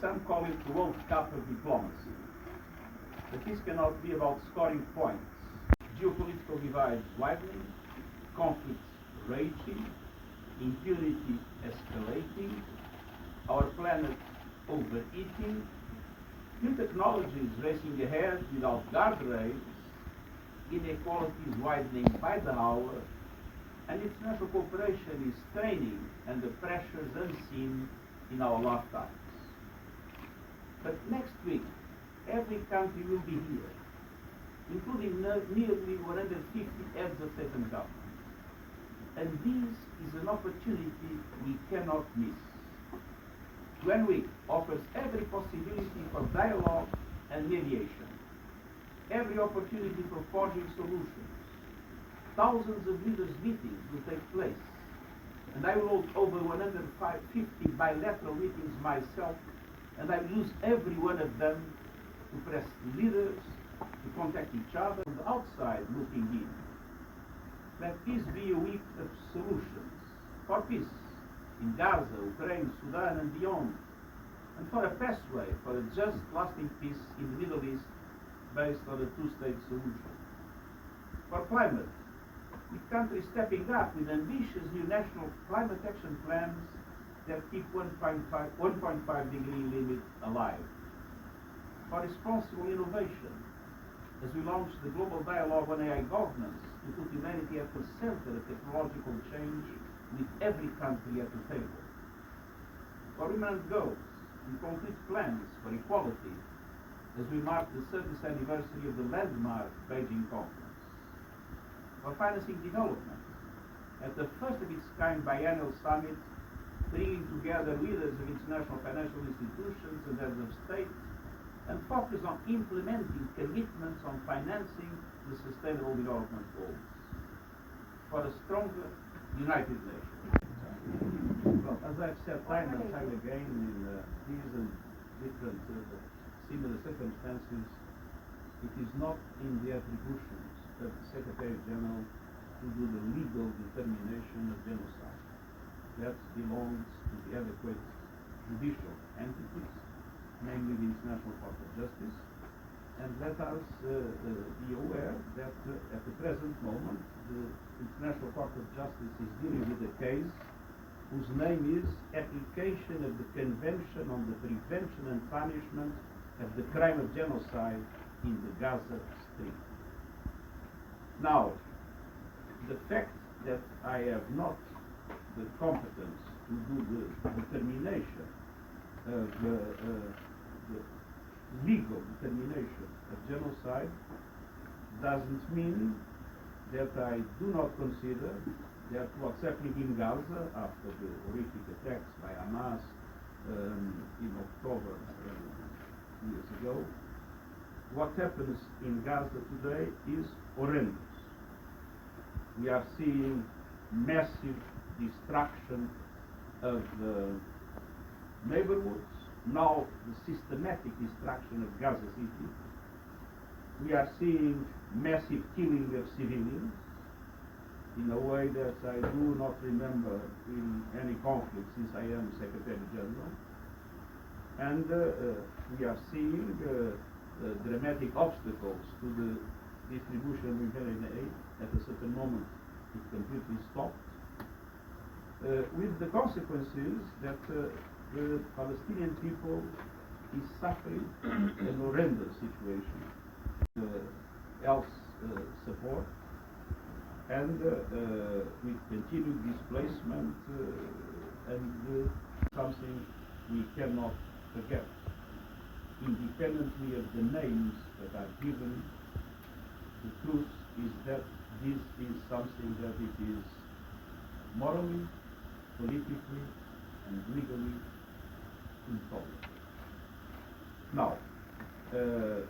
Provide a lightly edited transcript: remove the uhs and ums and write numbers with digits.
some call it the World Cup of diplomacy. But this cannot be about scoring points. Geopolitical divides widening, conflicts raging, impunity escalating, our planet overeating, new technologies racing ahead without guardrails, inequalities widening by the hour, and international cooperation is straining under pressures unseen in our lifetimes. But next week, every country will be here, including nearly 150 heads of state and government. And this is an opportunity we cannot miss. 1 week offers every possibility for dialogue and mediation, every opportunity for forging solutions. Thousands of leaders' meetings will take place, and I will hold over 150 bilateral meetings myself, and I will use every one of them to press leaders to contact each other from the outside looking in. Let this be a week of solutions for peace in Gaza, Ukraine, Sudan, and beyond, and for a pathway for a just, lasting peace in the Middle East based on a two-state solution. For climate, with countries stepping up with ambitious new national climate action plans that keep 1.5 degree limit alive. For responsible innovation, as we launch the global dialogue on AI governance to put humanity at the center of technological change with every country at the table. For imminent goals and concrete plans for equality as we mark the 30th anniversary of the landmark Beijing Conference. For financing development at the first of its kind biennial summit, bringing together leaders of international financial institutions and heads of state, and focus on implementing commitments on financing the Sustainable Development Goals. For a stronger, united nation. Well, as I've said time and time again in these and different similar circumstances, it is not in the attributions of the Secretary General to do the legal determination of genocide. That belongs to the adequate judicial entities, namely the International Court of Justice. And let us be aware that at the present moment, the International Court of Justice is dealing with a case whose name is Application of the Convention on the Prevention and Punishment of the Crime of Genocide in the Gaza Strip. Now, the fact that I have not the competence to do the determination of the legal determination of genocide doesn't mean that I do not consider that what's happening in Gaza after the horrific attacks by Hamas in October 2 years ago, what happens in Gaza today is horrendous. We are seeing massive destruction of the neighborhoods, now the systematic destruction of Gaza City. We are seeing massive killing of civilians in a way that I do not remember in any conflict since I am Secretary General. And we are seeing dramatic obstacles to the distribution of humanitarian aid. At a certain moment it completely stopped, with the consequences that the Palestinian people is suffering an horrendous situation, health support, and with continued displacement, and something we cannot forget. Independently of the names that are given, the truth is that this is something that it is morally, politically, and legally intolerable. Now, the